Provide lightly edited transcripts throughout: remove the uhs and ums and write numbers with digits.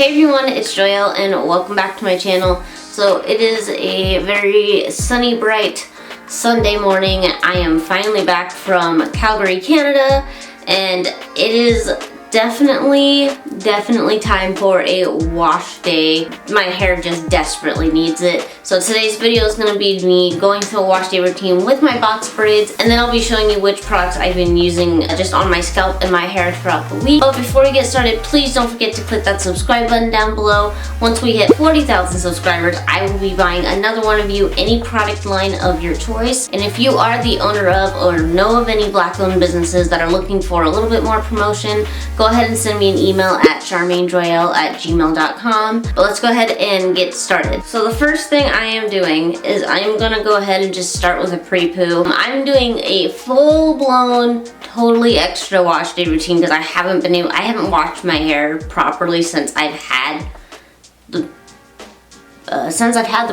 Hey everyone, it's Joyel and welcome back to my channel. So it is a very sunny, bright Sunday morning. I am finally back from Calgary, Canada, and it is definitely time for a wash day. My hair just desperately needs it. So today's video is going to be me going through a wash day routine with my box braids, and then I'll be showing you which products I've been using just on my scalp and my hair throughout the week. But before we get started, please don't forget to click that subscribe button down below. Once we hit 40,000 subscribers, I will be buying another one of you any product line of your choice. And if you are the owner of or know of any black-owned businesses that are looking for a little bit more promotion, go ahead and send me an email at sharmainejoyel@gmail.com. But let's go ahead and get started. So the first thing I am doing is I am gonna go ahead and just start with a pre-poo. I'm doing a full-blown, totally extra wash day routine because I haven't washed my hair properly since I've had the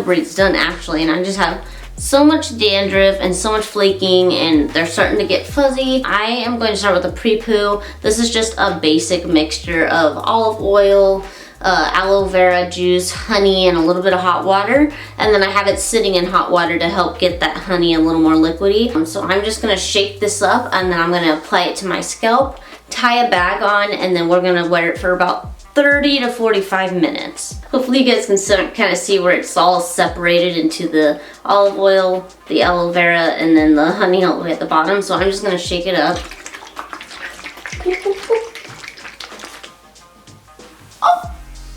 braids done actually, and I just have so much dandruff and so much flaking and they're starting to get fuzzy. I am going to start with a pre-poo. This is just a basic mixture of olive oil, aloe vera juice, honey, and a little bit of hot water. And then I have it sitting in hot water to help get that honey a little more liquidy. So I'm just gonna shake this up and then I'm gonna apply it to my scalp, tie a bag on, and then we're gonna wear it for about 30 to 45 minutes. Hopefully you guys can kind of see where it's all separated into the olive oil, the aloe vera, and then the honey all the way at the bottom. So I'm just gonna shake it up.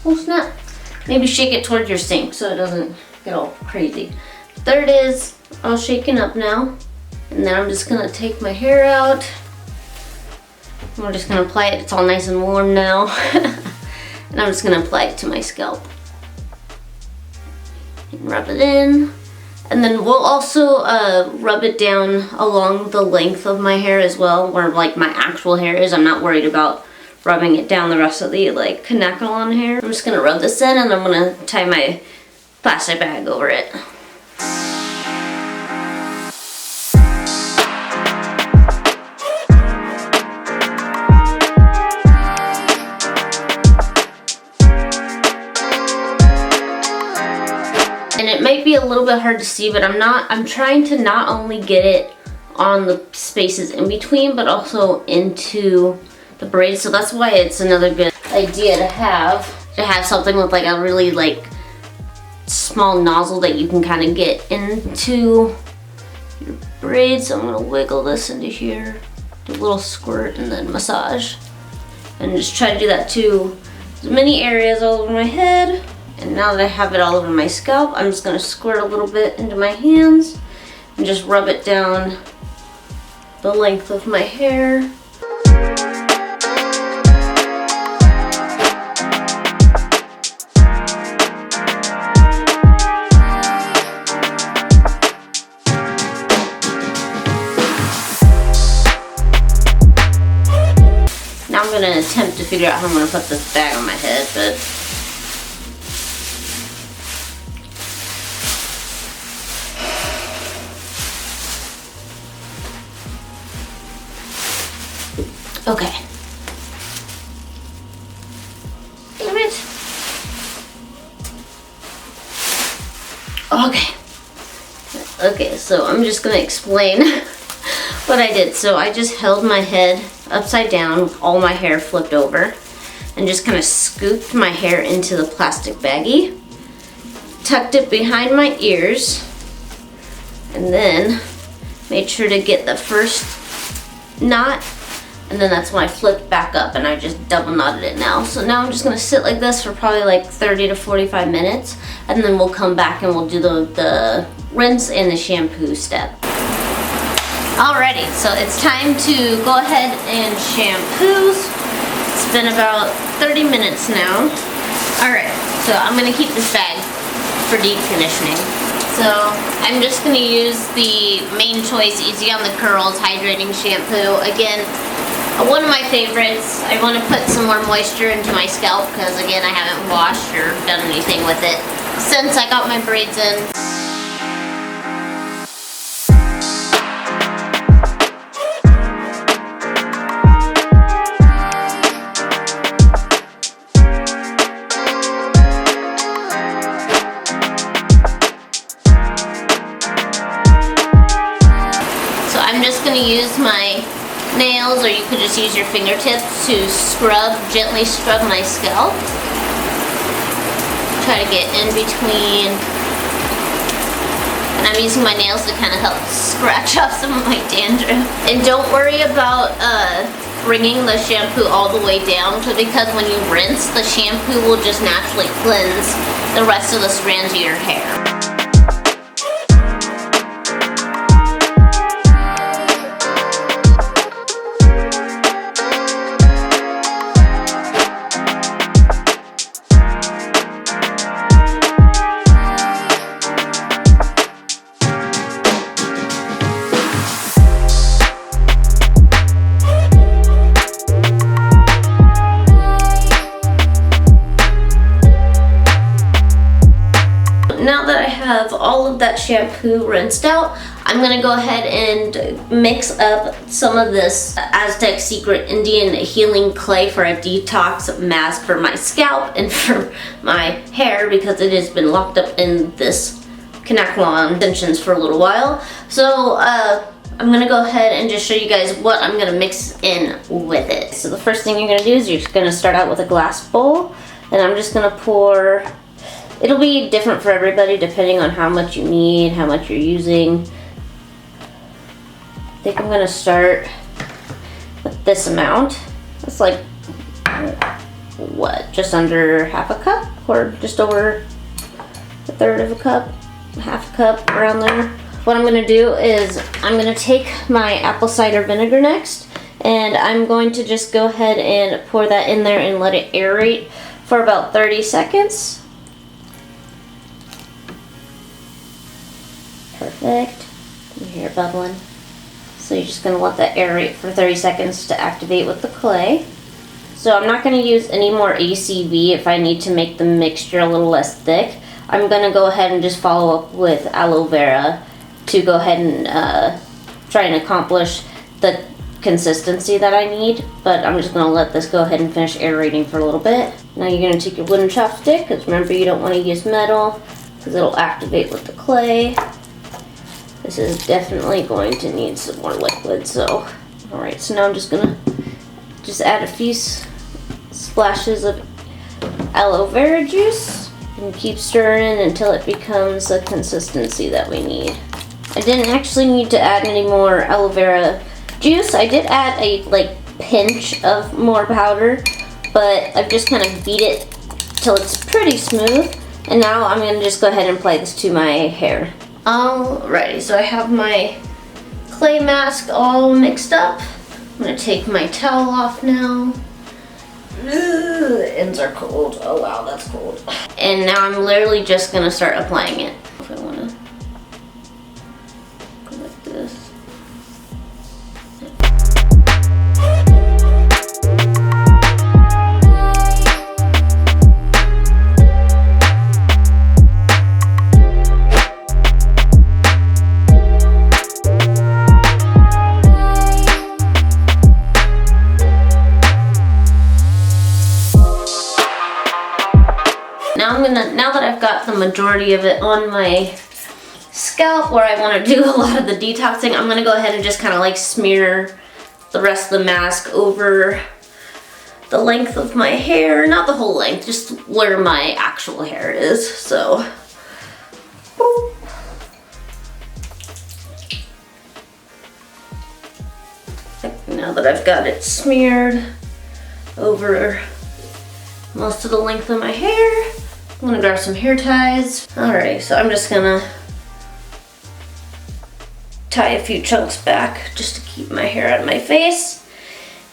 Oh snap. Maybe shake it towards your sink so it doesn't get all crazy. There it is, all shaken up now. And then I'm just gonna take my hair out. We're just gonna apply it, it's all nice and warm now. And I'm just gonna apply it to my scalp. And rub it in. And then we'll also rub it down along the length of my hair as well, where like my actual hair is. I'm not worried about rubbing it down the rest of the like canacolon hair. I'm just gonna rub this in and I'm gonna tie my plastic bag over it. And it might be a little bit hard to see, but I'm trying to not only get it on the spaces in between, but also into the braids. So that's why it's another good idea to have something with like a really like small nozzle that you can kind of get into your braids. So I'm gonna wiggle this into here, do a little squirt and then massage. And just try to do that to as many areas all over my head. And now that I have it all over my scalp, I'm just gonna squirt a little bit into my hands and just rub it down the length of my hair. Now I'm gonna attempt to figure out how I'm gonna put this bag on my head, but okay. Damn it. Okay. Okay, so I'm just gonna explain what I did. So I just held my head upside down with all my hair flipped over and just kind of scooped my hair into the plastic baggie, tucked it behind my ears, and then made sure to get the first knot. And then that's when I flipped back up and I just double knotted it now. So now I'm just gonna sit like this for probably like 30 to 45 minutes. And then we'll come back and we'll do the rinse and the shampoo step. Alrighty, so it's time to go ahead and shampoo. It's been about 30 minutes now. Alright, so I'm gonna keep this bag for deep conditioning. So I'm just gonna use the Main Choice Easy on the Curls Hydrating Shampoo. Again, one of my favorites. I want to put some more moisture into my scalp because again I haven't washed or done anything with it since I got my braids in. gonna use my nails, or you could just use your fingertips to gently scrub my scalp. Try to get in between. And I'm using my nails to kind of help scratch off some of my dandruff. And don't worry about bringing the shampoo all the way down, because when you rinse, the shampoo will just naturally cleanse the rest of the strands of your hair. Now that I have all of that shampoo rinsed out, I'm gonna go ahead and mix up some of this Aztec Secret Indian Healing Clay for a detox mask for my scalp and for my hair, because it has been locked up in this Kanakwan extensions for a little while. So I'm gonna go ahead and just show you guys what I'm gonna mix in with it. So the first thing you're gonna do is you're just gonna start out with a glass bowl, and I'm just gonna pour. It'll be different for everybody depending on how much you need, how much you're using. I think I'm gonna start with this amount. It's like, what, just under half a cup? Or just over a third of a cup? Half a cup, around there. What I'm gonna do is I'm gonna take my apple cider vinegar next, and I'm going to just go ahead and pour that in there and let it aerate for about 30 seconds. Perfect. You hear it bubbling. So you're just going to let that aerate for 30 seconds to activate with the clay. So I'm not going to use any more ACV if I need to make the mixture a little less thick. I'm going to go ahead and just follow up with aloe vera to go ahead and try and accomplish the consistency that I need. But I'm just going to let this go ahead and finish aerating for a little bit. Now you're going to take your wooden chopstick, because remember, you don't want to use metal because it'll activate with the clay. This is definitely going to need some more liquid, so. Alright, so now I'm just gonna add a few splashes of aloe vera juice and keep stirring until it becomes the consistency that we need. I didn't actually need to add any more aloe vera juice. I did add a pinch of more powder, but I've just kind of beat it till it's pretty smooth. And now I'm gonna just go ahead and apply this to my hair. Alrighty, so I have my clay mask all mixed up. I'm gonna take my towel off now. The ends are cold. Oh wow, that's cold. And now I'm literally just gonna start applying it. If I wanna go like this. Now that I've got the majority of it on my scalp where I want to do a lot of the detoxing, I'm going to go ahead and just kind of smear the rest of the mask over the length of my hair. Not the whole length, just where my actual hair is. So, now that I've got it smeared over most of the length of my hair, I'm gonna grab some hair ties. Alrighty, so I'm just gonna tie a few chunks back just to keep my hair out of my face.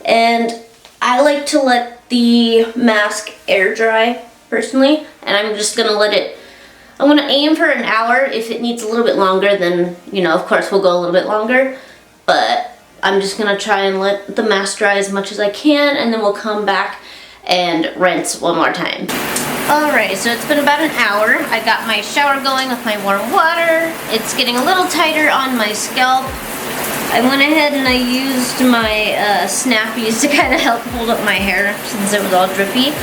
And I like to let the mask air dry personally, and I'm just gonna I'm gonna aim for an hour. If it needs a little bit longer, then, of course we'll go a little bit longer, but I'm just gonna try and let the mask dry as much as I can, and then we'll come back and rinse one more time. Alright, so it's been about an hour. I got my shower going with my warm water. It's getting a little tighter on my scalp. I went ahead and I used my snappies to kind of help hold up my hair since it was all drippy.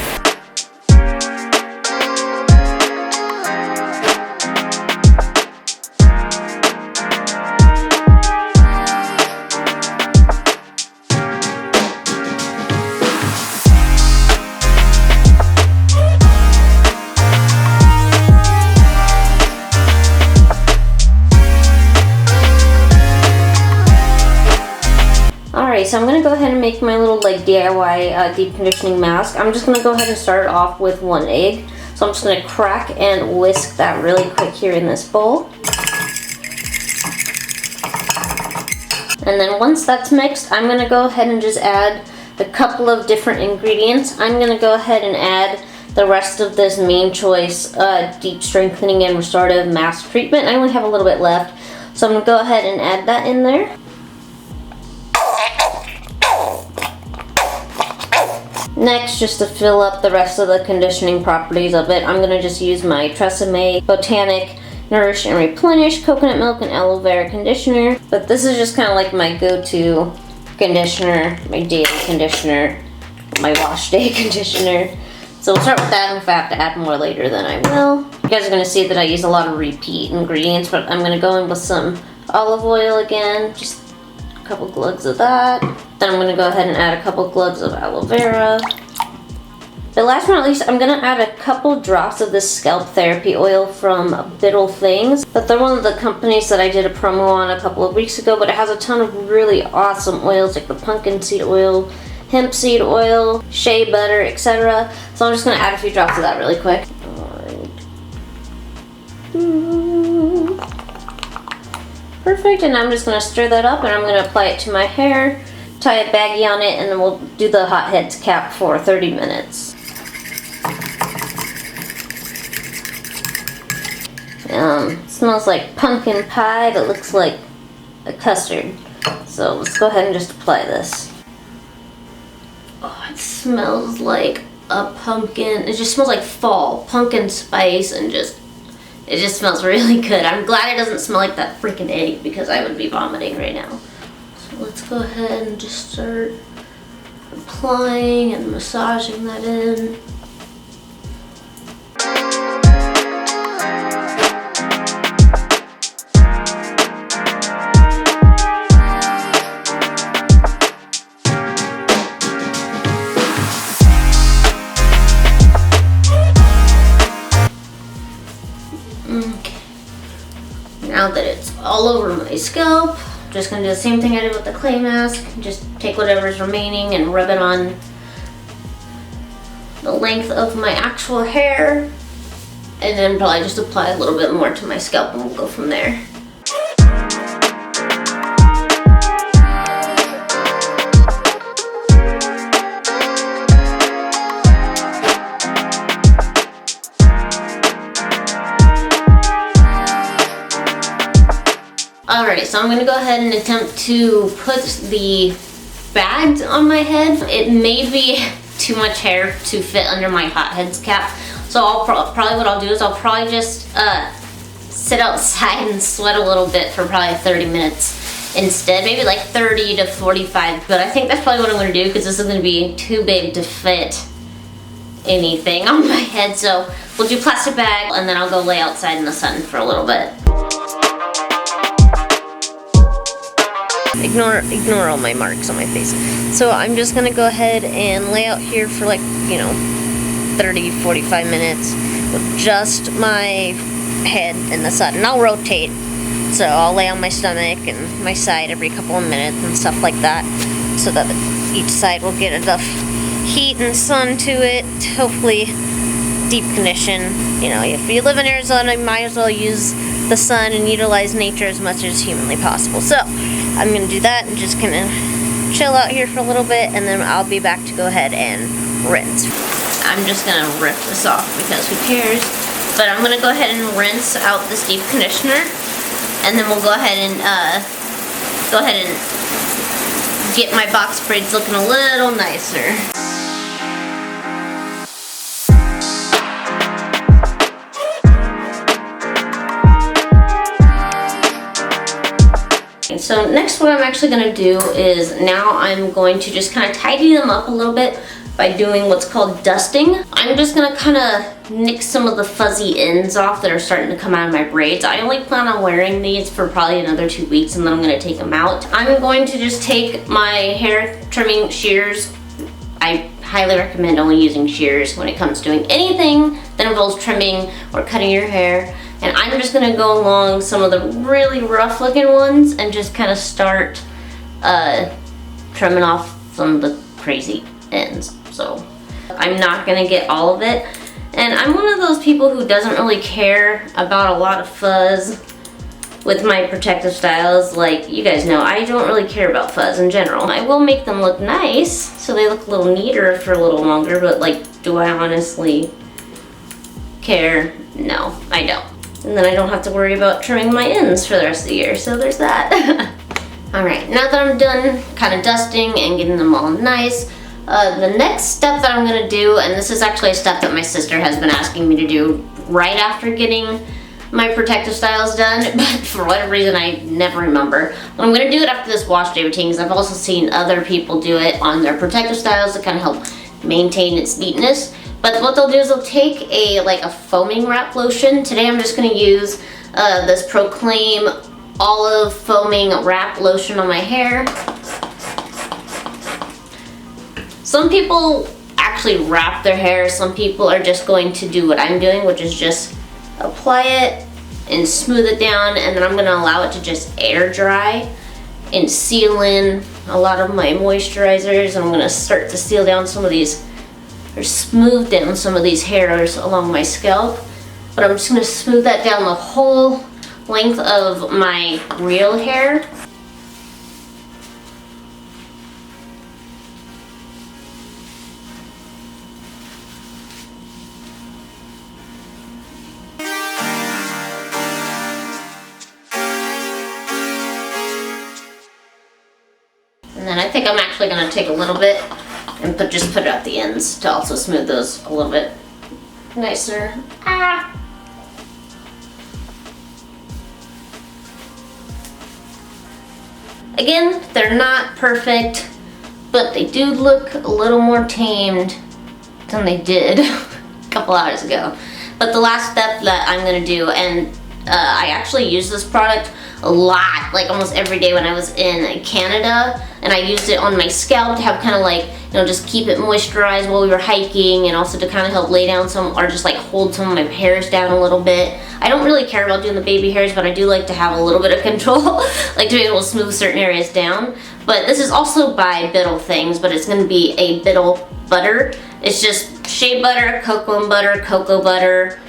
so I'm gonna go ahead and make my little like DIY deep conditioning mask. I'm just gonna go ahead and start off with 1 egg. So I'm just gonna crack and whisk that really quick here in this bowl. And then once that's mixed, I'm gonna go ahead and just add a couple of different ingredients. I'm gonna go ahead and add the rest of this Main Choice Deep Strengthening and Restorative Mask Treatment. I only have a little bit left, so I'm gonna go ahead and add that in there. Next, just to fill up the rest of the conditioning properties of it, I'm gonna just use my Tresemme Botanique Nourish and Replenish Coconut Milk and Aloe Vera Conditioner. But this is just kind of like my go-to conditioner, my daily conditioner, my wash day conditioner. So we'll start with that, and if I have to add more later, then I will. You guys are gonna see that I use a lot of repeat ingredients, but I'm gonna go in with some olive oil again, just a couple glugs of that. Then I'm gonna go ahead and add a couple glugs of aloe vera. But last but not least, I'm gonna add a couple drops of this Scalp Therapy Oil from Bittle Things. But they're one of the companies that I did a promo on a couple of weeks ago, but it has a ton of really awesome oils like the pumpkin seed oil, hemp seed oil, shea butter, etc. So I'm just gonna add a few drops of that really quick. Perfect, and I'm just gonna stir that up and I'm gonna apply it to my hair, tie a baggie on it, and then we'll do the hot heads cap for 30 minutes. It smells like pumpkin pie that looks like a custard. So let's go ahead and just apply this. Oh, it smells like a pumpkin. It just smells like fall, pumpkin spice, and it just smells really good. I'm glad it doesn't smell like that freaking egg because I would be vomiting right now. So let's go ahead and just start applying and massaging that in. Now that it's all over my scalp, I'm just gonna do the same thing I did with the clay mask. Just take whatever's remaining and rub it on the length of my actual hair, and then probably just apply a little bit more to my scalp and we'll go from there. Alright, so I'm going to go ahead and attempt to put the bags on my head. It may be too much hair to fit under my hot heads cap, so I'll probably what I'll do is I'll probably just sit outside and sweat a little bit for probably 30 minutes instead, maybe like 30 to 45, but I think that's probably what I'm going to do because this is going to be too big to fit anything on my head. So we'll do plastic bag and then I'll go lay outside in the sun for a little bit. Ignore all my marks on my face. So I'm just gonna go ahead and lay out here for like, 30, 45 minutes with just my head in the sun. And I'll rotate. So I'll lay on my stomach and my side every couple of minutes and stuff like that, so that each side will get enough heat and sun to it. Hopefully deep condition. If you live in Arizona, you might as well use the sun and utilize nature as much as humanly possible. So I'm gonna do that and just gonna chill out here for a little bit, and then I'll be back to go ahead and rinse. I'm just gonna rip this off because who cares? But I'm gonna go ahead and rinse out this deep conditioner, and then we'll go ahead and get my box braids looking a little nicer. So next what I'm actually going to do is now I'm going to just kind of tidy them up a little bit by doing what's called dusting. I'm just going to kind of nick some of the fuzzy ends off that are starting to come out of my braids. I only plan on wearing these for probably another 2 weeks and then I'm going to take them out. I'm going to just take my hair trimming shears. I highly recommend only using shears when it comes to doing anything that involves trimming or cutting your hair. And I'm just gonna go along some of the really rough looking ones and just kind of start trimming off some of the crazy ends. So I'm not gonna get all of it. And I'm one of those people who doesn't really care about a lot of fuzz with my protective styles. Like, you guys know, I don't really care about fuzz in general. I will make them look nice, so they look a little neater for a little longer, but like, do I honestly care? No, I don't. And then I don't have to worry about trimming my ends for the rest of the year, so there's that. Alright, now that I'm done kind of dusting and getting them all nice, the next step that I'm gonna do, and this is actually a step that my sister has been asking me to do right after getting my protective styles done, but for whatever reason I never remember. But I'm gonna do it after this wash day routine because I've also seen other people do it on their protective styles to kind of help maintain its neatness. But what they'll do is they'll take a foaming wrap lotion. Today I'm just gonna use this Proclaim Olive Foaming Wrap Lotion on my hair. Some people actually wrap their hair. Some people are just going to do what I'm doing, which is just apply it and smooth it down, and then I'm gonna allow it to just air dry and seal in a lot of my moisturizers. And I'm gonna start to seal down some of these, or smooth down some of these hairs along my scalp. But I'm just gonna smooth that down the whole length of my real hair. And then I think I'm actually gonna take a little bit and just put it at the ends to also smooth those a little bit nicer. Again, they're not perfect, but they do look a little more tamed than they did a couple hours ago. But the last step that I'm gonna do, and I actually use this product a lot, like almost every day when I was in Canada, and I used it on my scalp to have kind of like, you know, just keep it moisturized while we were hiking, and also to kind of help lay down some, or just like hold some of my hairs down a little bit. I don't really care about doing the baby hairs, but I do like to have a little bit of control, like to be able to smooth certain areas down. But this is also by Bittle Things, but it's going to be a Bittle butter. It's just shea butter, cocoa butter,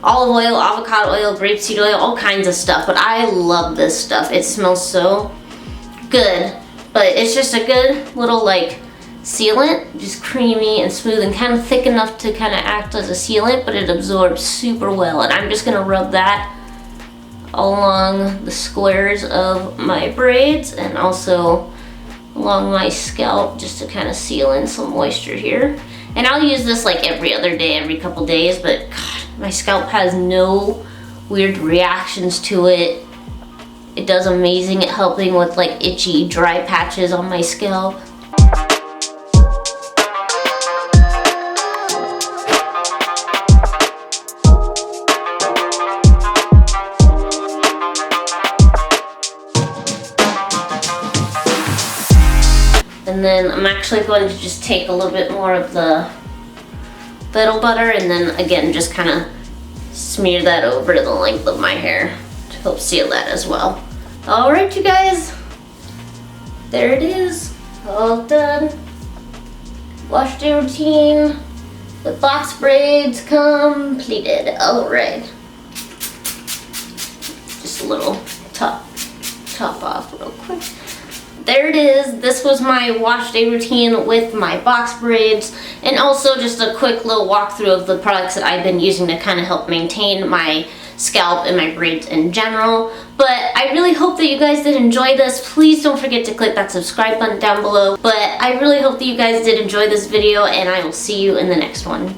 olive oil, avocado oil, grapeseed oil, all kinds of stuff. But I love this stuff. It smells so good. But it's just a good little like sealant, just creamy and smooth and kind of thick enough to kind of act as a sealant, but it absorbs super well. And I'm just gonna rub that along the squares of my braids and also along my scalp, just to kind of seal in some moisture here. And I'll use this like every other day, every couple days, but God, my scalp has no weird reactions to it. It does amazing at helping with like itchy, dry patches on my scalp. And then I'm actually going to just take a little bit more of the Bittle butter and then again just kind of smear that over the length of my hair to help seal that as well. Alright you guys, there it is, all done. Wash day routine with box braids completed. Alright, just a little top off real quick. There it is. This was my wash day routine with my box braids, and also just a quick little walkthrough of the products that I've been using to kind of help maintain my scalp and my braids in general. But I really hope that you guys did enjoy this. Please don't forget to click that subscribe button down below. But I really hope that you guys did enjoy this video, and I will see you in the next one.